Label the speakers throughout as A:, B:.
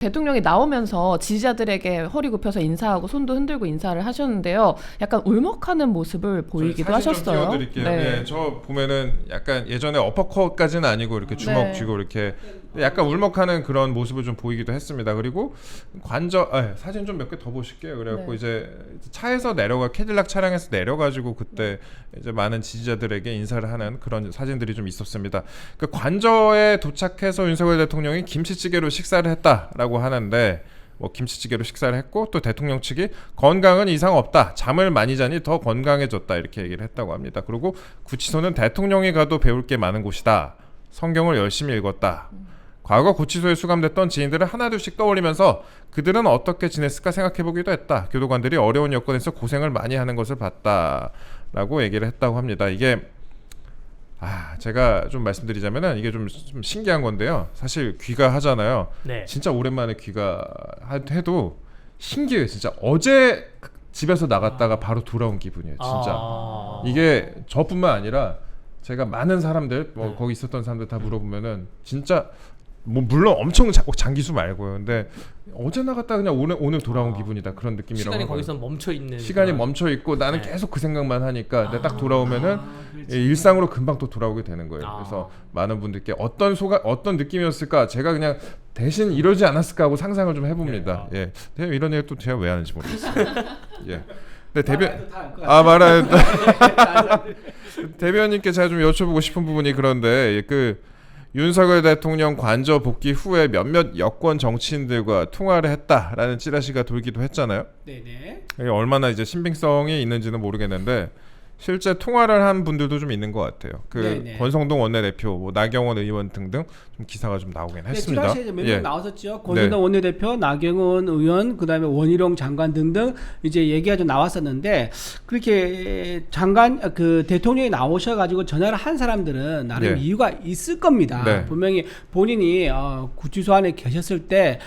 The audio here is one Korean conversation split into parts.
A: 대통령이 나오면서 지지자들에게 허리 굽혀서 인사하고 손도 흔들고 인사를 하셨는데요. 약간 울먹하는 모습을 보이기도
B: 사진
A: 하셨어요.
B: 좀 띄워드릴게요. 네, 저 보면은 약간 예전에 어퍼컷까지는 아니고 이렇게 주먹
A: 네.
B: 쥐고 이렇게 약간 울먹하는 그런 모습을 좀 보이기도 했습니다. 그리고 사진 좀 몇 개 더 보실게요. 그래갖고
A: 네.
B: 이제 차에서 캐딜락 차량에서 내려가지고 그때 이제 많은 지지자들에게 인사를 하는 그런 사진들이 좀 있었습니다. 그 관저에 도착해서 윤석열 대통령이 김치찌개로 식사를 했다라고 하는데, 뭐 김치찌개로 식사를 했고 또 대통령 측이 건강은 이상 없다, 잠을 많이 자니 더 건강해졌다 이렇게 얘기를 했다고 합니다. 그리고 구치소는 대통령이 가도 배울 게 많은 곳이다, 성경을 열심히 읽었다, 과거 구치소에 수감됐던 지인들을 하나둘씩 떠올리면서 그들은 어떻게 지냈을까 생각해보기도 했다, 교도관들이 어려운 여건에서 고생을 많이 하는 것을 봤다라고 얘기를 했다고 합니다. 이게 제가 좀 말씀드리자면은 이게 좀 신기한 건데요. 사실 귀가하잖아요.
C: 네.
B: 진짜 오랜만에 귀가해도 신기해요. 진짜 어제 집에서 나갔다가 바로 돌아온 기분이에요. 진짜. 이게 저뿐만 아니라 제가 많은 사람들, 거기 있었던 사람들 다 물어보면은 진짜 뭐 물론 엄청 장기수 말고요. 근데 어제 나갔다 그냥 오늘 돌아온 기분이다, 그런 느낌이라고.
C: 시간이
B: 하고요.
C: 거기서 멈춰 있는.
B: 시간이 멈춰 있고 나는 계속 그 생각만 하니까 내가 딱 돌아오면은 일상으로 금방 또 돌아오게 되는 거예요. 그래서 많은 분들께 어떤 느낌이었을까, 제가 그냥 대신 이러지 않았을까 하고 상상을 좀 해봅니다. 예, 이런 얘기 또 제가 왜 하는지 모르겠어요. 예. 근데 대변인께 제가 좀 여쭤보고 싶은 부분이 그런데 윤석열 대통령 관저 복귀 후에 몇몇 여권 정치인들과 통화를 했다라는 찌라시가 돌기도 했잖아요.
D: 네네.
B: 이게 얼마나 이제 신빙성이 있는지는 모르겠는데 실제 통화를 한 분들도 좀 있는 것 같아요.
D: 네네.
B: 권성동 원내대표, 뭐 나경원 의원 등등 좀 기사가 좀 나오긴 했습니다.
D: 찌라시에 몇 명 나왔었죠. 권성동
B: 네.
D: 원내대표, 나경원 의원, 그다음에 원희룡 장관 등등 이제 얘기가 좀 나왔었는데, 그렇게 그 대통령이 나오셔가지고 전화를 한 사람들은 나름
B: 네.
D: 이유가 있을 겁니다.
B: 네.
D: 분명히 본인이 구치소 안에 계셨을 때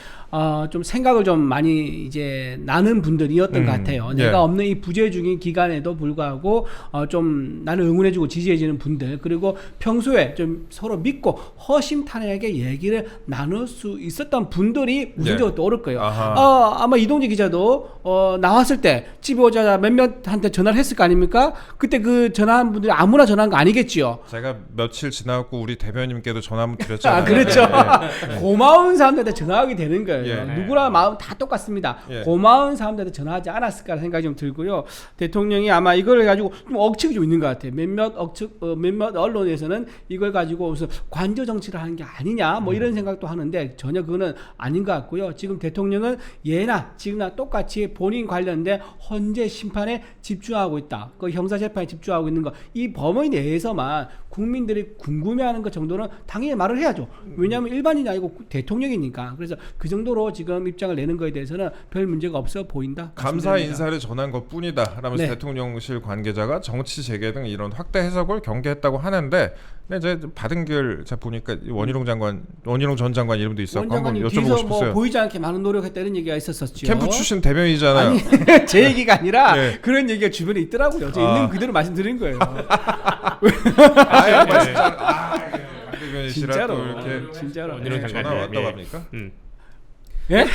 D: 좀 생각을 좀 많이 이제 나는 분들이었던 것 같아요.
B: 예.
D: 내가 없는 이 부재중인 기간에도 불구하고 좀 나를 응원해주고 지지해주는 분들, 그리고 평소에 좀 서로 믿고 허심탄회하게 얘기를 나눌 수 있었던 분들이 우선적으로 떠오를 거예요. 아마 이동재 기자도 나왔을 때 집에 오자마자 몇몇한테 전화를 했을 거 아닙니까? 그때 그 전화한 분들이 아무나 전화한 거 아니겠지요.
B: 제가 며칠 지나고 우리 대변인께도 전화 한번 드렸잖아요.
D: 그렇죠.
B: 네.
D: 고마운 사람들한테 전화하게 되는 거예요.
B: 예.
D: 누구나 마음 다 똑같습니다.
B: 예.
D: 고마운 사람들한테 전화하지 않았을까 생각이 좀 들고요. 대통령이 아마 이걸 가지고 좀 억측이 좀 있는 것 같아요. 몇몇 언론에서는 이걸 가지고 무슨 관저 정치를 하는 게 아니냐 뭐 이런 생각도 하는데 전혀 그거는 아닌 것 같고요. 지금 대통령은 예나 지금이나 똑같이 본인 관련된 헌재 심판에 집중하고 있다. 그 형사 재판에 집중하고 있는 거, 이 범위 내에서만 국민들이 궁금해하는 것 정도는 당연히 말을 해야죠. 왜냐하면 일반인이 아니고 대통령이니까. 그래서 그 정도로 지금 입장을 내는 거에 대해서는 별 문제가 없어 보인다.
B: 감사
D: 말씀드립니다.
B: 인사를 전한 것뿐이다 라면서
D: 네.
B: 대통령실 관계자가 정치 재개 등 이런 확대 해석을 경계했다고 하는데, 근데 이제 받은 글 제가 보니까 원희룡 전 장관 이름도 있었고 한번
D: 원장관님
B: 여쭤보고
D: 뒤에서
B: 싶었어요.
D: 뭐 보이지 않게 많은 노력했다 이런 얘기가 있었었죠.
B: 캠프 출신 대변이잖아요.
D: 아니 제 얘기가 아니라
B: 예.
D: 그런 얘기가 주변에 있더라고요. 저 있는 그대로 말씀드린 거예요.
B: 대변이시라
D: 진짜로.
B: 또 이렇게
D: 진짜로.
C: 원희룡
D: 네.
C: 장관.
B: 전화 왔다고
C: 예.
B: 합니까?
D: 예?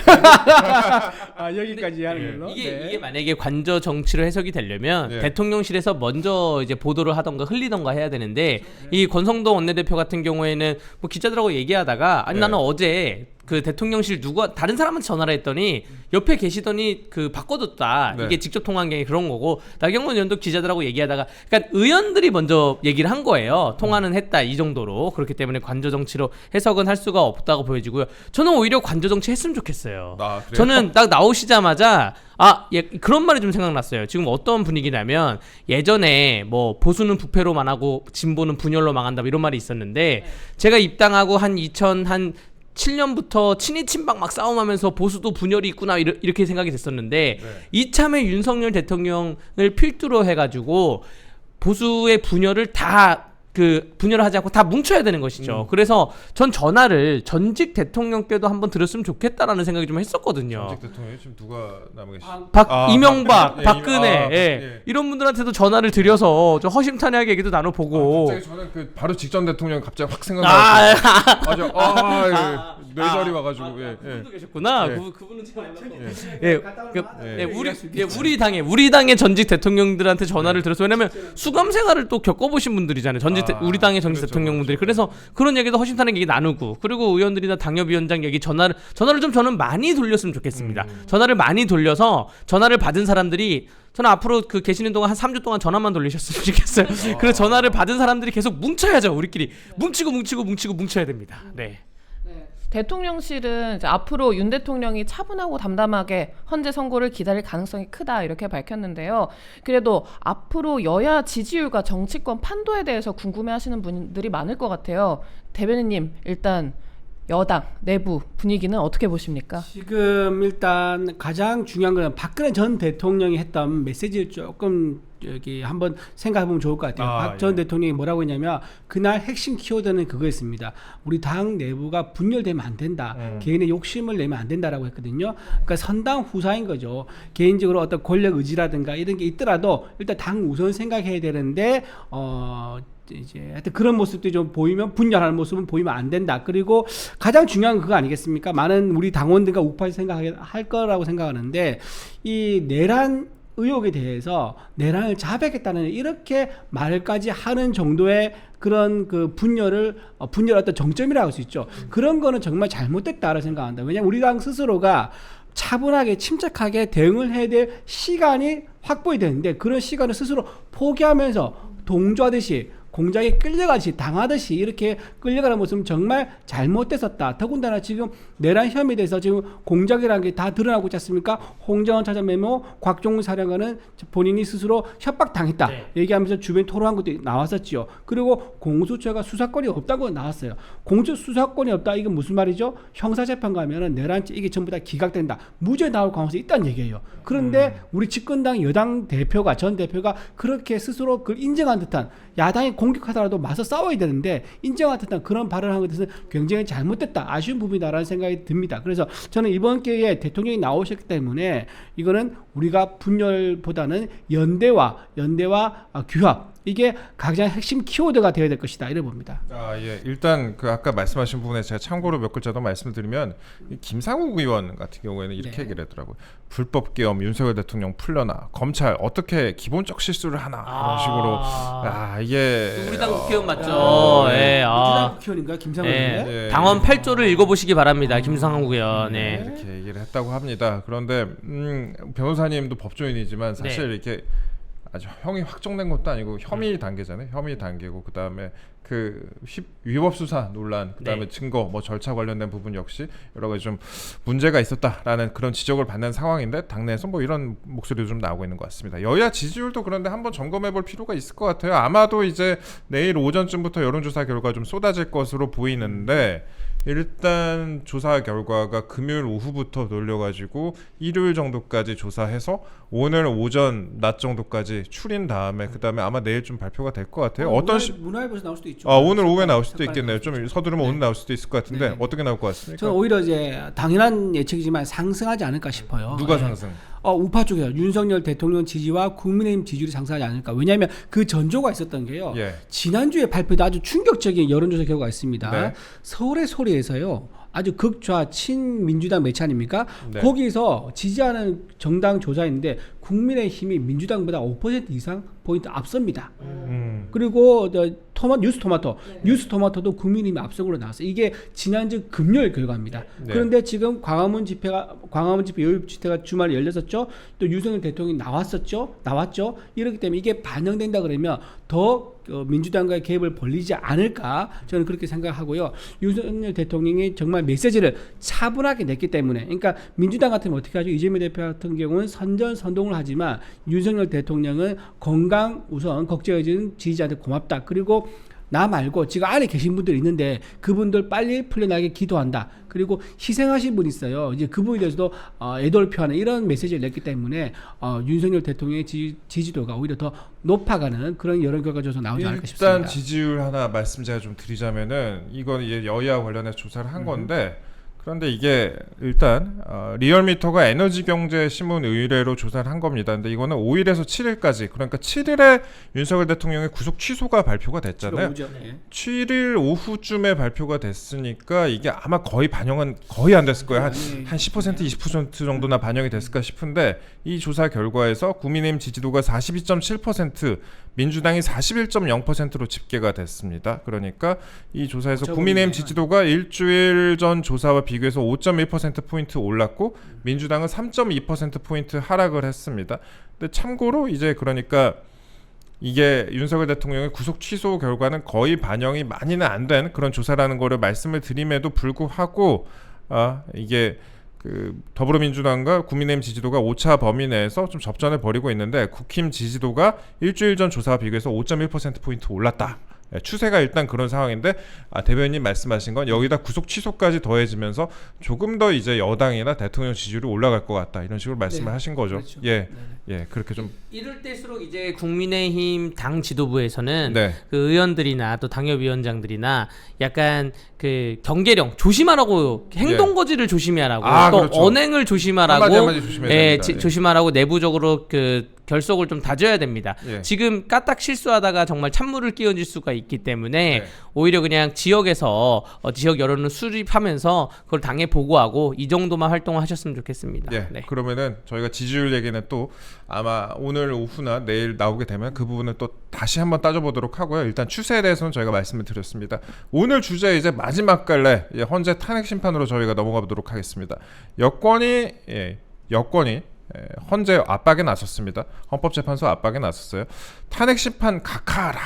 D: 여기까지 하는 걸로.
C: 이게 만약에 관저 정치로 해석이 되려면
B: 예.
C: 대통령실에서 먼저 이제 보도를 하던가 흘리던가 해야 되는데, 이 권성동 원내대표 같은 경우에는 뭐 기자들하고 얘기하다가 아니
B: 예.
C: 나는 어제 그 대통령실 다른 사람한테 전화를 했더니 옆에 계시더니 그 바꿔뒀다.
B: 네.
C: 이게 직접 통화한 게 그런 거고, 나경원 의원도 기자들하고 얘기하다가, 그러니까 의원들이 먼저 얘기를 한 거예요. 통화는 했다 이 정도로. 그렇기 때문에 관저 정치로 해석은 할 수가 없다고 보여지고요. 저는 오히려 관저 정치 했으면 좋겠어요.
B: 그래요?
C: 저는 딱 나오시자마자 그런 말이 좀 생각났어요. 지금 어떤 분위기냐면, 예전에 뭐 보수는 부패로만 하고 진보는 분열로 망한다 이런 말이 있었는데, 제가 입당하고 한 2007년부터 친이 친박 막 싸움하면서 보수도 분열이 있구나 이렇게 생각이 됐었는데, 이참에 윤석열 대통령을 필두로 해가지고 보수의 분열을 다 그 분열을 하지 않고 다 뭉쳐야 되는 것이죠. 그래서 전 전화를 전직 대통령께도 한번 들었으면 좋겠다라는 생각이 좀 했었거든요.
B: 전직 대통령이 지금 누가 남아 계시죠?
C: 이명박,
B: 예,
C: 박근혜,
B: 예.
C: 이런 분들한테도 전화를 드려서 좀 허심탄회하게 얘기도 나눠보고.
B: 갑자기 저는 그 바로 직전 대통령 갑자기 확 생각나요. 맞아. 뇌절이 와가지고.
C: 그분도 계셨구나.
B: 예.
C: 그분은 제가
B: 예.
C: 우리 당의 전직 대통령들한테 전화를 들어서 왜냐면 수감 생활을 또 겪어보신 분들이잖아요. 우리 당의 전직
B: 그렇죠,
C: 대통령분들이.
B: 그렇죠.
C: 그래서 그런 얘기도 허심탄회하게 얘기 나누고 그리고 의원들이나 당협위원장 얘기 전화를 좀 저는 많이 돌렸으면 좋겠습니다. 전화를 많이 돌려서 전화를 받은 사람들이 저는 앞으로 그 계시는 동안 한 3주 동안 전화만 돌리셨으면 좋겠어요. 그래서 전화를 받은 사람들이 계속 뭉쳐야죠. 우리끼리 뭉쳐야 됩니다. 네.
A: 대통령실은 이제 앞으로 윤 대통령이 차분하고 담담하게 헌재 선고를 기다릴 가능성이 크다 이렇게 밝혔는데요. 그래도 앞으로 여야 지지율과 정치권 판도에 대해서 궁금해하시는 분들이 많을 것 같아요. 대변인님 일단 여당 내부 분위기는 어떻게 보십니까?
D: 지금 일단 가장 중요한 거는 박근혜 전 대통령이 했던 메시지를 조금 여기 한번 생각해보면 좋을 것 같아요. 박 전 대통령이 뭐라고 했냐면 그날 핵심 키워드는 그거였습니다. 우리 당 내부가 분열되면 안 된다. 개인의 욕심을 내면 안 된다라고 했거든요. 그러니까 선당 후사인 거죠. 개인적으로 어떤 권력 의지라든가 이런 게 있더라도 일단 당 우선 생각해야 되는데 이제 하여튼 그런 모습들이 좀 보이면 분열하는 모습은 보이면 안 된다. 그리고 가장 중요한 건 그거 아니겠습니까? 많은 우리 당원들과 우파에서 생각할 거라고 생각하는데 이 내란 의혹에 대해서 내란을 자백했다는 이렇게 말까지 하는 정도의 그런 그 분열을 어떤 정점이라고 할 수 있죠. 그런 거는 정말 잘못됐다라고 생각한다. 왜냐하면 우리 당 스스로가 차분하게 침착하게 대응을 해야 될 시간이 확보해야 되는데 그런 시간을 스스로 포기하면서 동조하듯이 공작에 끌려가듯이 당하듯이 이렇게 끌려가는 모습은 정말 잘못됐었다. 더군다나 지금 내란 혐의에 대해서 지금 공작이라는 게 다 드러나고 있지 않습니까? 홍정원 차장 메모, 곽종훈 사령관은 본인이 스스로 협박당했다. 얘기하면서 주변 토론한 것도 나왔었지요. 그리고 공수처가 수사권이 없다고 나왔어요. 공수처 수사권이 없다. 이건 무슨 말이죠? 형사재판 가면은 내란죄 이게 전부 다 기각된다. 무죄 나올 가능성이 있다는 얘기예요. 그런데 우리 집권당 여당 대표가 전 대표가 그렇게 스스로 그걸 인정한 듯한 야당이 공격하더라도 맞서 싸워야 되는데 인정한 듯한 그런 발언을 한 것은 굉장히 잘못됐다. 아쉬운 부분이다라는 생각이 듭니다. 그래서 저는 이번 기회에 대통령이 나오셨기 때문에 이거는 우리가 분열보다는 연대와 규합 이게 가장 핵심 키워드가 되어야 될 것이다 이래 봅니다.
B: 일단 그 아까 말씀하신 부분에 제가 참고로 몇 글자 더 말씀드리면 김상욱 의원 같은 경우에는 이렇게 얘기를 했더라고요. 불법 계엄 윤석열 대통령 풀려나 검찰 어떻게 기본적 실수를 하나 그런 식으로 이게
C: 우리 당 국회의원 맞죠?
D: 민주당 국회의원인가요? 김상욱 의원?
C: 당원 8조를 읽어보시기 바랍니다. 김상욱 의원.
B: 이렇게 얘기를 했다고 합니다. 그런데 변호사님도 법조인이지만 사실 이렇게 아주 형이 확정된 것도 아니고 혐의 단계잖아요. 혐의 단계고 그 다음에 그 위법 수사 논란, 그 다음에 증거, 뭐 절차 관련된 부분 역시 여러 가지 좀 문제가 있었다라는 그런 지적을 받는 상황인데 당내에서 뭐 이런 목소리도 좀 나오고 있는 것 같습니다. 여야 지지율도 그런데 한번 점검해볼 필요가 있을 것 같아요. 아마도 이제 내일 오전쯤부터 여론조사 결과 좀 쏟아질 것으로 보이는데. 일단 조사 결과가 금요일 오후부터 돌려가지고 일요일 정도까지 조사해서 오늘 오전 낮 정도까지 추린 다음에 그 다음에 아마 내일 좀 발표가 될 것 같아요.
D: 문화일보에서 나올 수도 있죠.
B: 오늘 오후에 나올 수도 있겠네요. 좀 서두르면 오늘 나올 수도 있을 것 같은데 어떻게 나올 것 같습니까?
D: 저는 오히려 이제 당연한 예측이지만 상승하지 않을까 싶어요.
B: 누가 상승?
D: 우파 쪽에서 윤석열 대통령 지지와 국민의힘 지지율이 상승하지 않을까. 왜냐하면 그 전조가 있었던 게요. 지난주에 발표된 아주 충격적인 여론조사 결과가 있습니다. 서울의 소리에서요. 아주 극좌 친민주당 매체 아닙니까? 거기서 지지하는 정당 조사인데 국민의힘이 민주당보다 5% 이상 포인트 앞섭니다. 그리고 뉴스토마토도 국민의힘이 앞서고 나왔어요. 이게 지난주 금요일 결과입니다. 그런데 지금 광화문 집회 여의도 집회가 주말에 열렸었죠. 또 윤석열 대통령이 나왔죠. 이렇기 때문에 이게 반영된다 그러면 더 민주당과의 갭을 벌리지 않을까 저는 그렇게 생각하고요. 윤석열 대통령이 정말 메시지를 차분하게 냈기 때문에 그러니까 민주당 같으면 어떻게 하죠? 이재명 대표 같은 경우는 선전선동을 하지만 윤석열 대통령은 건강 우선 걱정해주는 지지자한테 고맙다. 그리고 나 말고 지금 안에 계신 분들이 있는데 그분들 빨리 풀려나게 기도한다. 그리고 희생하신 분이 있어요. 이제 그분에 대해서도 애도를 표하는 이런 메시지를 냈기 때문에 윤석열 대통령의 지지도가 오히려 더 높아가는 그런 여론 결과조사 나오지 않을까 싶습니다.
B: 일단 지지율 하나 말씀 제가 좀 드리자면은 이건 이제 여야 관련해서 조사를 한 건데 그런데 이게 일단 리얼미터가 에너지경제신문 의뢰로 조사를 한 겁니다. 근데 이거는 5일에서 7일까지 그러니까 7일에 윤석열 대통령의 구속 취소가 발표가 됐잖아요. 7일 오후쯤에 발표가 됐으니까 이게 아마 거의 반영은 거의 안 됐을 거예요. 한 10% 20% 정도나 반영이 됐을까 싶은데 이 조사 결과에서 국민의힘 지지도가 42.7%, 민주당이 41.0%로 집계가 됐습니다. 그러니까 이 조사에서 국민의힘 지지도가 일주일 전 조사와 비교해서 5.1%포인트 올랐고 민주당은 3.2%포인트 하락을 했습니다. 근데 참고로 이제 그러니까 이게 윤석열 대통령의 구속 취소 결과는 거의 반영이 많이는 안 된 그런 조사라는 거를 말씀을 드림에도 불구하고 이게 그 더불어민주당과 국민의힘 지지도가 오차 범위 내에서 좀 접전을 벌이고 있는데 국힘 지지도가 일주일 전 조사와 비교해서 5.1%포인트 올랐다. 추세가 일단 그런 상황인데 대변인님 말씀하신 건 여기다 구속 취소까지 더해지면서 조금 더 이제 여당이나 대통령 지지율이 올라갈 것 같다 이런 식으로 말씀을 하신 거죠.
D: 그렇죠.
B: 예, 그렇게 좀
C: 이럴 때일수록 이제 국민의힘 당 지도부에서는
B: 네.
C: 그 의원들이나 또 당협위원장들이나 약간 그 경계령 조심하라고 행동 거지를 조심하라고 또
B: 그렇죠.
C: 언행을 조심하라고
B: 한마디 조심해야 됩니다. 예.
C: 조심하라고 내부적으로 그 결속을 좀 다져야 됩니다.
B: 예.
C: 지금 까딱 실수하다가 정말 찬물을 끼얹을 수가 있기 때문에
B: 네.
C: 오히려 그냥 지역에서 지역 여론을 수립하면서 그걸 당에 보고하고 이 정도만 활동을 하셨으면 좋겠습니다.
B: 예,
C: 네.
B: 그러면은 저희가 지지율 얘기는 또 아마 오늘 오후나 내일 나오게 되면 그 부분은 또 다시 한번 따져보도록 하고요. 일단 추세에 대해서는 저희가 말씀을 드렸습니다. 오늘 주제 이제 마지막 갈래 헌재 탄핵 심판으로 저희가 넘어가 보도록 하겠습니다. 여권이 헌재 압박에 나섰습니다. 헌법재판소 압박에 나섰어요. 탄핵 심판 각하하라.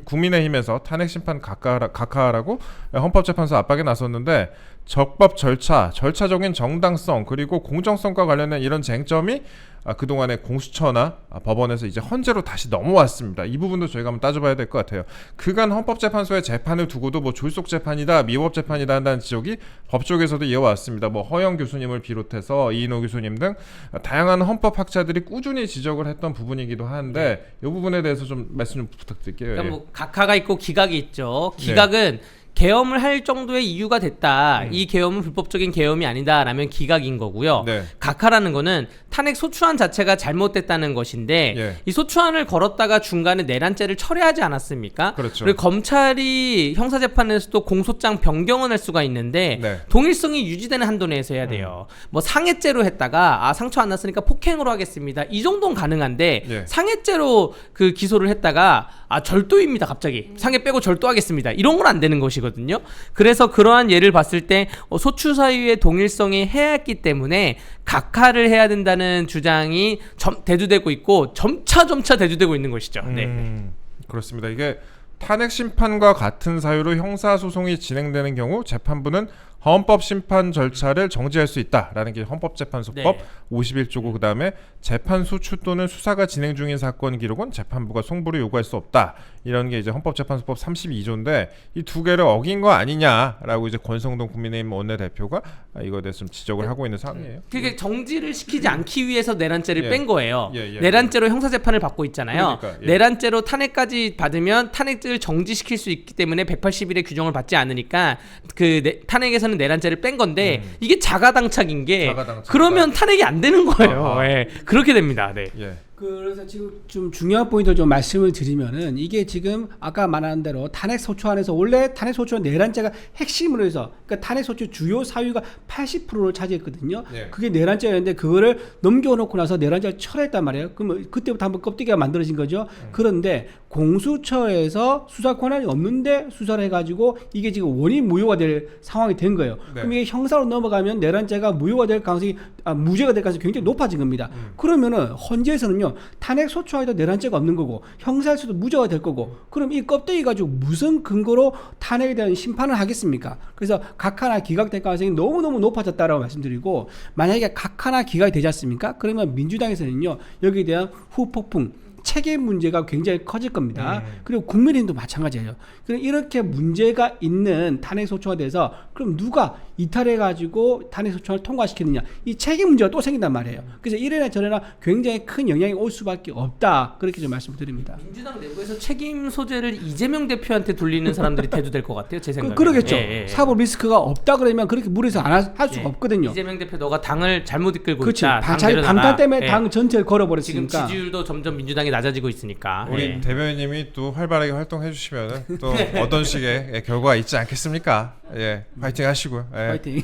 B: 국민의힘에서 탄핵 심판 각하하라고 헌법재판소 압박에 나섰는데 적법 절차적인 정당성 그리고 공정성과 관련된 이런 쟁점이 그동안의 공수처나 법원에서 이제 헌재로 다시 넘어왔습니다. 이 부분도 저희가 한번 따져봐야 될 것 같아요. 그간 헌법재판소의 재판을 두고도 뭐 졸속 재판이다, 미법 재판이다 한다는 지적이 법조계에서도 이어왔습니다. 뭐 허영 교수님을 비롯해서 이인호 교수님 등 다양한 헌법학자들이 꾸준히 지적을 했던 부분이기도 한데 이 부분에 대해서 좀 말씀 좀 부탁드릴게요.
C: 그러니까 뭐 각하가 있고 기각이 있죠. 기각은 계엄을 할 정도의 이유가 됐다. 이 계엄은 불법적인 계엄이 아니다라면 기각인 거고요.
B: 네.
C: 각하라는 거는 탄핵 소추안 자체가 잘못됐다는 것인데
B: 예.
C: 이 소추안을 걸었다가 중간에 내란죄를 철회하지 않았습니까?
B: 그렇죠.
C: 그리고 검찰이 형사재판에서도 공소장 변경을 할 수가 있는데
B: 네.
C: 동일성이 유지되는 한도 내에서 해야 돼요. 뭐 상해죄로 했다가 상처 안 났으니까 폭행으로 하겠습니다. 이 정도는 가능한데
B: 예.
C: 상해죄로 그 기소를 했다가 절도입니다. 갑자기 상해 빼고 절도하겠습니다. 이런 건 안 되는 것이거든요. 그래서 그러한 예를 봤을 때 소추 사유의 동일성이 해야했기 때문에 각하를 해야 된다는 주장이 대두되고 있고 점차 대두되고 있는 것이죠. 네.
B: 그렇습니다. 이게 탄핵 심판과 같은 사유로 형사 소송이 진행되는 경우 재판부는 헌법 심판 절차를 정지할 수 있다라는 게 헌법재판소법 51조고 그다음에 재판 소추 또는 수사가 진행 중인 사건 기록은 재판부가 송부를 요구할 수 없다. 이런 게 이제 헌법재판소법 32조인데 이 두 개를 어긴 거 아니냐라고 이제 권성동 국민의힘 원내대표가 이거에 대해서 좀 지적을 하고 있는 상황이에요.
C: 그게 정지를 시키지 않기 위해서 내란죄를 뺀 거예요.
B: 예.
C: 내란죄로 형사재판을 받고 있잖아요.
B: 그러니까, 예.
C: 내란죄로 탄핵까지 받으면 탄핵을 정지시킬 수 있기 때문에 180일의 규정을 받지 않으니까 탄핵에서는 내란죄를 뺀 건데 이게 자가당착인 게
B: 자가당착이다.
C: 그러면 탄핵이 안 되는 거예요. 예. 그렇게 됩니다. 네.
B: 예.
D: 그래서 지금 좀 중요한 포인트 좀 말씀을 드리면은 이게 지금 아까 말한 대로 탄핵 소추안에서 원래 탄핵 소추안 내란죄가 핵심으로 해서 그러니까 탄핵 소추 주요 사유가 80%를 차지했거든요.
B: 예.
D: 그게 내란죄였는데 그거를 넘겨놓고 나서 내란죄를 철회했단 말이에요. 그럼 그때부터 한번 껍데기가 만들어진 거죠. 그런데 공수처에서 수사 권한이 없는데 수사를 해가지고 이게 지금 원인 무효가 될 상황이 된 거예요.
B: 네.
D: 그럼 이게 형사로 넘어가면 내란죄가 무효가 될 가능성이 무죄가 될 가능성이 굉장히 높아진 겁니다. 그러면은 헌재에서는요 탄핵 소추안에도 내란죄가 없는 거고 형사에서도 무죄가 될 거고 그럼 이 껍데기 가지고 무슨 근거로 탄핵에 대한 심판을 하겠습니까? 그래서 각하나 기각될 가능성이 너무너무 높아졌다라고 말씀드리고 만약에 각하나 기각이 되지 않습니까? 그러면 민주당에서는요 여기에 대한 후폭풍 책임 문제가 굉장히 커질 겁니다. 그리고 국민의힘도 마찬가지예요. 그럼 이렇게 문제가 있는 탄핵소추가 돼서 그럼 누가 이탈해가지고 탄핵소추를 통과시키느냐, 이 책임 문제가 또 생긴단 말이에요. 그래서 이래나 저래나 굉장히 큰 영향이 올 수밖에 없다, 그렇게 좀 말씀드립니다.
C: 민주당 내부에서 책임 소재를 이재명 대표한테 돌리는 사람들이 대두될 것 같아요, 제 생각에.
D: 그러겠죠.
C: 예.
D: 사법 리스크가 없다 그러면 그렇게 무리해서 안 할 수가 없거든요.
C: 이재명 대표 너가 당을 잘못 이끌고
D: 그렇지.
C: 있다.
D: 자기 방탄 때문에
C: 예.
D: 당 전체를
C: 지금
D: 걸어버렸으니까.
C: 지지율도 점점 민주당이 낮아지고 있으니까.
B: 우리
C: 예.
B: 대변인님이 또 활발하게 활동해 주시면 또 어떤 식의 결과가 있지 않겠습니까? 예, 파이팅 하시고요. 예.
D: 파이팅.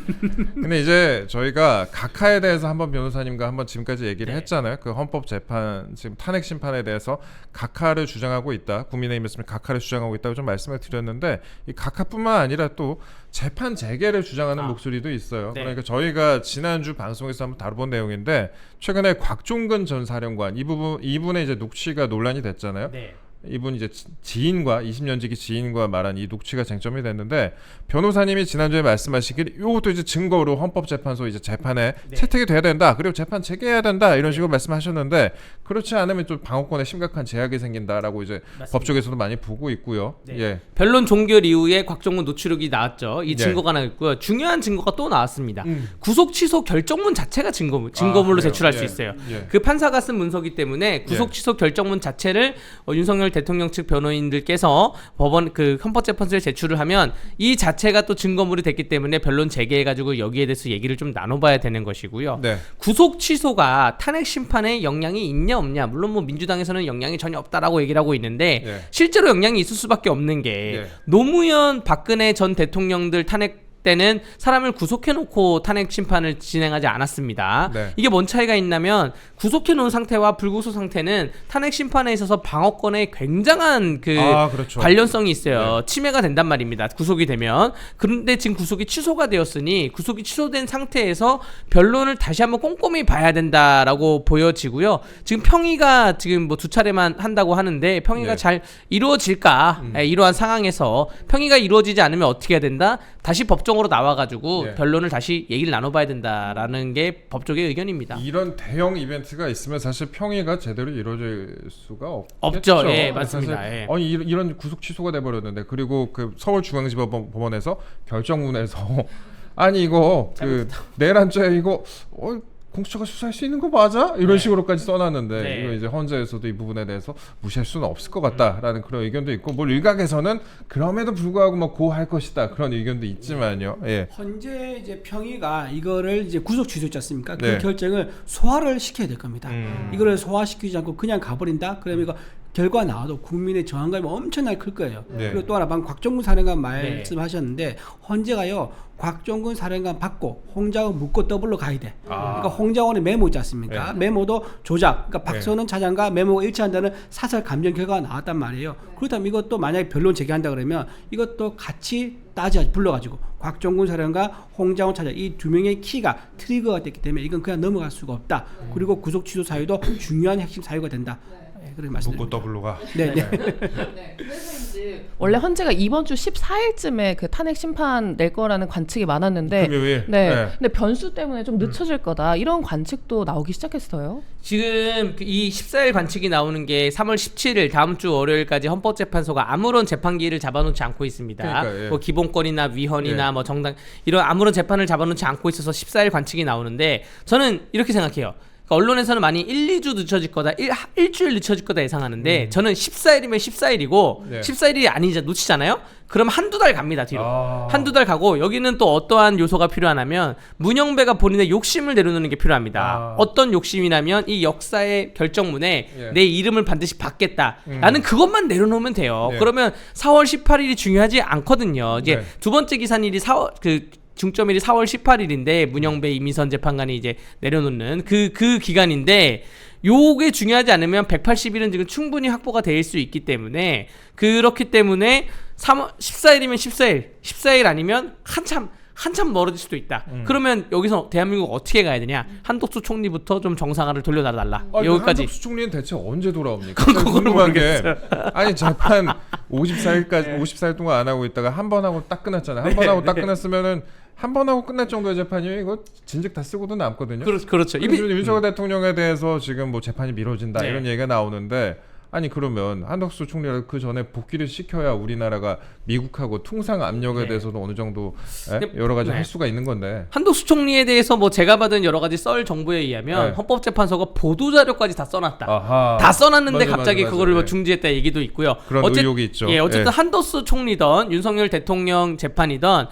B: 근데 이제 저희가 각하에 대해서 한번 변호사님과 한번 지금까지 얘기를
C: 네.
B: 했잖아요. 그 헌법재판 지금 탄핵 심판에 대해서 각하를 주장하고 있다. 국민의힘에서는 각하를 주장하고 있다고 좀 말씀을 드렸는데 이 각하뿐만 아니라 또 재판 재개를 주장하는 목소리도 있어요.
C: 네.
B: 그러니까 저희가 지난주 방송에서 한번 다뤄본 내용인데 최근에 곽종근 전 사령관 이분의 이제 녹취가 논란이 됐잖아요.
C: 네.
B: 이분 이제 지인과 20년 지기 지인과 말한 이 녹취가 쟁점이 됐는데 변호사님이 지난주에 말씀하시길 이것도 이제 증거로 헌법재판소 이제 재판에
C: 네.
B: 채택이 돼야 된다. 그리고 재판 재개해야 된다. 이런 식으로 말씀하셨는데 그렇지 않으면 좀 방어권에 심각한 제약이 생긴다라고 이제
C: 맞습니다.
B: 법조계에서도 많이 보고 있고요.
C: 네.
B: 예.
C: 변론 종결 이후에 곽종문 노출록이 나왔죠. 이
B: 네.
C: 증거가 나왔고요. 중요한 증거가 또 나왔습니다. 구속 취소 결정문 자체가 증거물로
B: 그래요?
C: 제출할
B: 예.
C: 수 있어요.
B: 예.
C: 그 판사가 쓴 문서기 때문에 구속 취소 결정문 자체를 윤석열 대통령 측 변호인들께서 법원 그 헌법재판소에 제출을 하면 이 자체가 또 증거물이 됐기 때문에 변론 재개해가지고 여기에 대해서 얘기를 좀 나눠봐야 되는 것이고요.
B: 네.
C: 구속 취소가 탄핵 심판에 영향이 있냐 없냐, 물론 뭐 민주당에서는 영향이 전혀 없다라고 얘기를 하고 있는데
B: 예.
C: 실제로 영향이 있을 수밖에 없는 게
B: 예.
C: 노무현, 박근혜 전 대통령들 탄핵 때는 사람을 구속해놓고 탄핵 심판을 진행하지 않았습니다.
B: 네.
C: 이게 뭔 차이가 있냐면 구속해놓은 상태와 불구속 상태는 탄핵 심판에 있어서 방어권에 굉장한 그
B: 그렇죠.
C: 관련성이 있어요. 침해가 된단 말입니다. 구속이 되면. 그런데 지금 구속이 취소가 되었으니 구속이 취소된 상태에서 변론을 다시 한번 꼼꼼히 봐야 된다라고 보여지고요. 지금 평의가 지금 뭐 2차례만 한다고 하는데 평의가
B: 네.
C: 잘 이루어질까? 이러한 상황에서 평의가 이루어지지 않으면 어떻게 해야 된다? 다시 법정으로 나와가지고
B: 네.
C: 변론을 다시 얘기를 나눠봐야 된다라는 게 법조계 의견입니다.
B: 이런 대형 이벤트가 있으면 사실 평의가 제대로 이루어질 수가
C: 없죠.
B: 없겠죠.
C: 예, 맞습니다.
B: 사실
C: 예.
B: 아니 이런 구속 취소가 돼버렸는데 그리고 그 서울중앙지법원에서 결정문에서 아니 이거 그 내란죄 이거 공수처가 수사할 수 있는 거 맞아? 이런 식으로까지 써놨는데
C: 네.
B: 이거 이제 헌재에서도 이 부분에 대해서 무시할 수는 없을 것 같다라는 그런 의견도 있고 뭐 일각에서는 그럼에도 불구하고 뭐 고할 것이다 그런 의견도 있지만요. 예.
D: 현재 이제 평의가 이거를 이제 구속 취소했지 않습니까? 그
B: 네.
D: 결정을 소화를 시켜야 될 겁니다. 이거를 소화시키지 않고 그냥 가버린다? 그러면 이거 결과 나와도 국민의 저항감이 엄청나게 클 거예요.
B: 네.
D: 그리고 또 하나 방금 곽종근 사령관 말씀하셨는데 헌재가요 곽종근 사령관 받고 홍장원 묻고 더블로 가야 돼. 그러니까 홍장원의 메모 있지 않습니까? 메모도 조작. 그러니까 박선원 차장과 메모가 일치한다는 사설 감정 결과가 나왔단 말이에요. 그렇다면 이것도 만약에 변론 제기한다 그러면 이것도 같이 불러가지고 곽종근 사령관, 홍장원 차장 이 두 명의 키가 트리거가 됐기 때문에 이건 그냥 넘어갈 수가 없다. 그리고 구속 취소 사유도 중요한 핵심 사유가 된다. 그렇게 말씀드립니다.
B: 묻고 더블로가.
D: 네.
A: 네, 그래서인지 원래 헌재가 이번 주 14일쯤에 그 탄핵 심판 낼 거라는 관측이 많았는데
B: 금요일.
A: 네. 근데 변수 때문에 좀 늦춰질 거다. 이런 관측도 나오기 시작했어요.
C: 지금 이 14일 관측이 나오는 게 3월 17일 다음 주 월요일까지 헌법재판소가 아무런 재판 기일을 잡아놓지 않고 있습니다.
B: 그러니까, 예.
C: 뭐 기본권이나 위헌이나
B: 예.
C: 뭐 정당 이런 아무런 재판을 잡아놓지 않고 있어서 14일 관측이 나오는데 저는 이렇게 생각해요. 그러니까 언론에서는 많이 1, 2주 늦춰질 거다, 일주일 늦춰질 거다 예상하는데 저는 14일이면 14일이고
B: 네.
C: 14일이 아니자 놓치잖아요? 그럼 한두 달 갑니다 뒤로. 한두 달 가고 여기는 또 어떠한 요소가 필요하냐면 문영배가 본인의 욕심을 내려놓는 게 필요합니다. 어떤 욕심이냐면 이 역사의 결정문에
B: 예.
C: 내 이름을 반드시 받겠다라는 그것만 내려놓으면 돼요.
B: 네.
C: 그러면 4월 18일이 중요하지 않거든요. 이제
B: 네.
C: 두 번째 기산일이 중점일이 4월 18일인데 문영배 이미선 재판관이 이제 내려놓는 그 기간인데 요게 중요하지 않으면 180일은 지금 충분히 확보가 될 수 있기 때문에 그렇기 때문에 14일이면 14일 아니면 한참 멀어질 수도 있다. 그러면 여기서 대한민국 어떻게 가야 되냐? 한덕수 총리부터 좀 정상화를 돌려달라. 여기까지.
B: 한덕수 총리는 대체 언제 돌아옵니까? 궁금한 게 아니 재판 54일 동안 안 하고 있다가 한 번 하고 딱 끝났잖아요. 한 번 하고 딱 끝났으면은 한 번 하고 끝날 정도의 재판이면 이거 진즉 다 쓰고도 남거든요.
C: 그렇죠.
B: 그리고 윤석열 대통령에 대해서 지금 뭐 재판이 미뤄진다
C: 네.
B: 이런 얘기가 나오는데 아니 그러면 한덕수 총리를 그 전에 복귀를 시켜야 우리나라가 미국하고 통상 압력에
C: 네.
B: 대해서도 어느 정도
C: 근데-
B: 여러 가지
C: 네.
B: 할 수가 있는 건데.
C: 한덕수 총리에 대해서 뭐 제가 받은 여러 가지 썰 정보에 의하면
B: 네.
C: 헌법재판소가 보도 자료까지 다 써놨다.
B: 아하.
C: 다 써놨는데
B: 맞아,
C: 갑자기
B: 맞아,
C: 그거를
B: 맞아.
C: 뭐 중지했다 얘기도 있고요.
B: 그런 의혹이 있죠.
C: 예, 어쨌든
B: 예.
C: 한덕수 총리던 윤석열 대통령 재판이던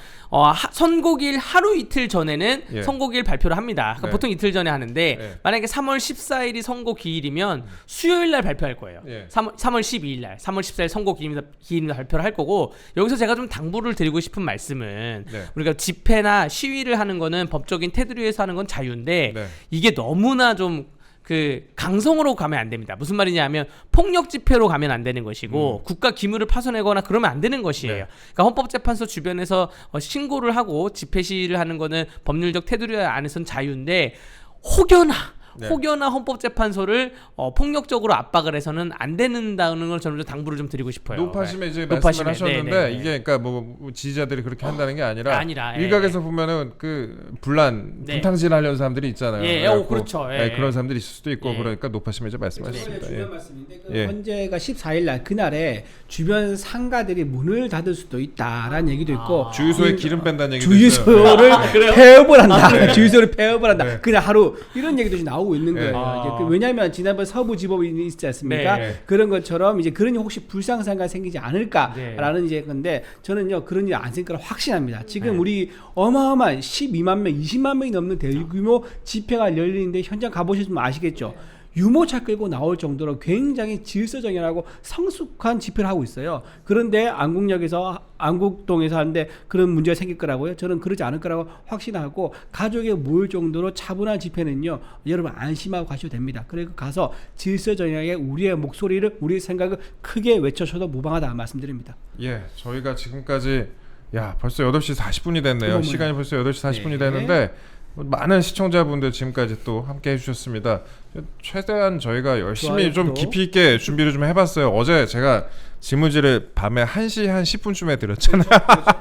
C: 선고일 하루 이틀 전에는
B: 예.
C: 선고일 발표를 합니다. 그러니까
B: 네.
C: 보통 이틀 전에 하는데
B: 예.
C: 만약에 3월 14일이 선고 기일이면 수요일 날 발표할 거예요.
B: 예.
C: 3월 12일 날, 3월 14일 선고 기일입니다 발표를 할 거고 여기서 제가 좀 당부를 드리고 싶은 말씀은
B: 네.
C: 우리가 집회나 시위를 하는 거는 법적인 테두리에서 하는 건 자유인데
B: 네.
C: 이게 너무나 좀 그 강성으로 가면 안 됩니다. 무슨 말이냐면 폭력 집회로 가면 안 되는 것이고 국가 기물을 파손하거나 그러면 안 되는 것이에요.
B: 네.
C: 그러니까 헌법재판소 주변에서 신고를 하고 집회 시위를 하는 거는 법률적 테두리 안에서는 자유인데
B: 네.
C: 혹여나 헌법재판소를 폭력적으로 압박을 해서는 안 된다는 걸 저는 좀 당부를 좀 드리고 싶어요.
B: 노파심에 이제
C: 노파심에,
B: 말씀을 하셨는데
C: 네, 네, 네.
B: 이게 그러니까 뭐 지지자들이 그렇게 한다는 게 아니라
C: 예.
B: 일각에서 보면은 그
C: 네.
B: 분탕질 하려는 사람들이 있잖아요.
C: 예,
B: 그래갖고,
C: 그렇죠. 예.
B: 그런 사람들이 있을 수도 있고
C: 예.
B: 그러니까 노파심에 이제 말씀하셨습니다.
D: 중요한
B: 예.
D: 말씀인데 그
B: 예.
D: 헌재가 14일 날 그날에 주변 상가들이 문을 닫을 수도 있다라는 얘기도 있고
B: 주유소에 기름 뺀다는 얘기도
D: 주유소를 폐업을 한다. 주유소를 폐업을 한다.
B: 네.
D: 그냥 하루 이런 얘기도 지금 나오고 있는
B: 네.
D: 거예요. 이제 왜냐하면 지난번 서부지법이 있지 않습니까?
C: 네.
D: 그런 것처럼 이제 그런 일 혹시 불상사가 생기지 않을까라는
C: 네.
D: 이제 건데 저는요 그런 일 안 생길 거라 확신합니다. 지금
C: 네.
D: 우리 어마어마한 12만 명, 20만 명이 넘는 대규모 집회가 열리는데 현장 가보시면 아시겠죠. 유모차 끌고 나올 정도로 굉장히 질서정연하고 성숙한 집회를 하고 있어요. 그런데 안국동에서 하는데 그런 문제가 생길 거라고요? 저는 그러지 않을 거라고 확신하고 가족에 모일 정도로 차분한 집회는요. 여러분 안심하고 가셔도 됩니다. 그리고 가서 질서정연하게 우리의 목소리를 우리의 생각을 크게 외쳐줘도 무방하다 말씀드립니다.
B: 예, 저희가 지금까지 벌써 8시 40분이 됐네요.
D: 어머머야.
B: 시간이 벌써 8시 40분이
D: 네.
B: 됐는데 많은 시청자분들 지금까지 또 함께 해주셨습니다. 최대한 저희가 열심히
D: 좋아요,
B: 좀
D: 또.
B: 깊이 있게 준비를 좀 해봤어요. 어제 제가 질문지를 밤에 1시 한 10분쯤에 드렸잖아요.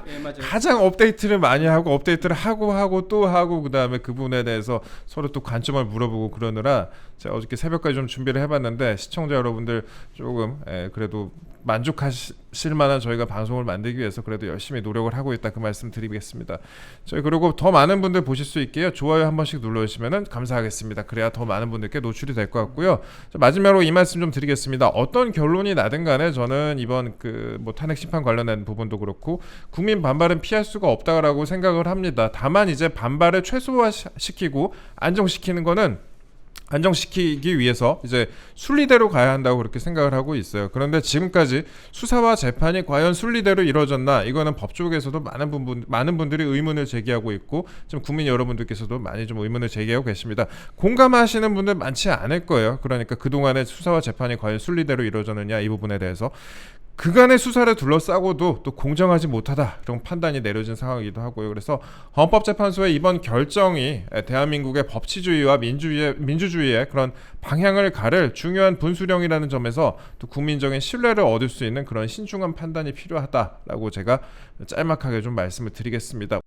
D: 네, 맞아요.
B: 가장 업데이트를 많이 하고 업데이트를 하고 또 하고 그다음에 그 부분에 대해서 서로 또 관점을 물어보고 그러느라 제가 어저께 새벽까지 좀 준비를 해봤는데 시청자 여러분들 조금 그래도 만족하실 만한 저희가 방송을 만들기 위해서 그래도 열심히 노력을 하고 있다 그 말씀 드리겠습니다. 저희 그리고 더 많은 분들 보실 수 있게요. 좋아요 한 번씩 눌러주시면 감사하겠습니다. 그래야 더 많은 분들께 노출이 될 것 같고요. 마지막으로 이 말씀 좀 드리겠습니다. 어떤 결론이 나든 간에 저는 이번 그 뭐 탄핵 심판 관련된 부분도 그렇고 국민 반발은 피할 수가 없다라고 생각을 합니다. 다만 이제 반발을 최소화시키고 안정시키기 위해서 이제 순리대로 가야 한다고 그렇게 생각을 하고 있어요. 그런데 지금까지 수사와 재판이 과연 순리대로 이루어졌나 이거는 법 쪽에서도 많은 분들이 의문을 제기하고 있고 좀 국민 여러분들께서도 많이 좀 의문을 제기하고 계십니다. 공감하시는 분들 많지 않을 거예요. 그러니까 그동안의 수사와 재판이 과연 순리대로 이루어졌느냐 이 부분에 대해서 그간의 수사를 둘러싸고도 또 공정하지 못하다 이런 판단이 내려진 상황이기도 하고요. 그래서 헌법재판소의 이번 결정이 대한민국의 법치주의와 민주주의의 그런 방향을 가를 중요한 분수령이라는 점에서 또 국민적인 신뢰를 얻을 수 있는 그런 신중한 판단이 필요하다라고 제가 짤막하게 좀 말씀을 드리겠습니다.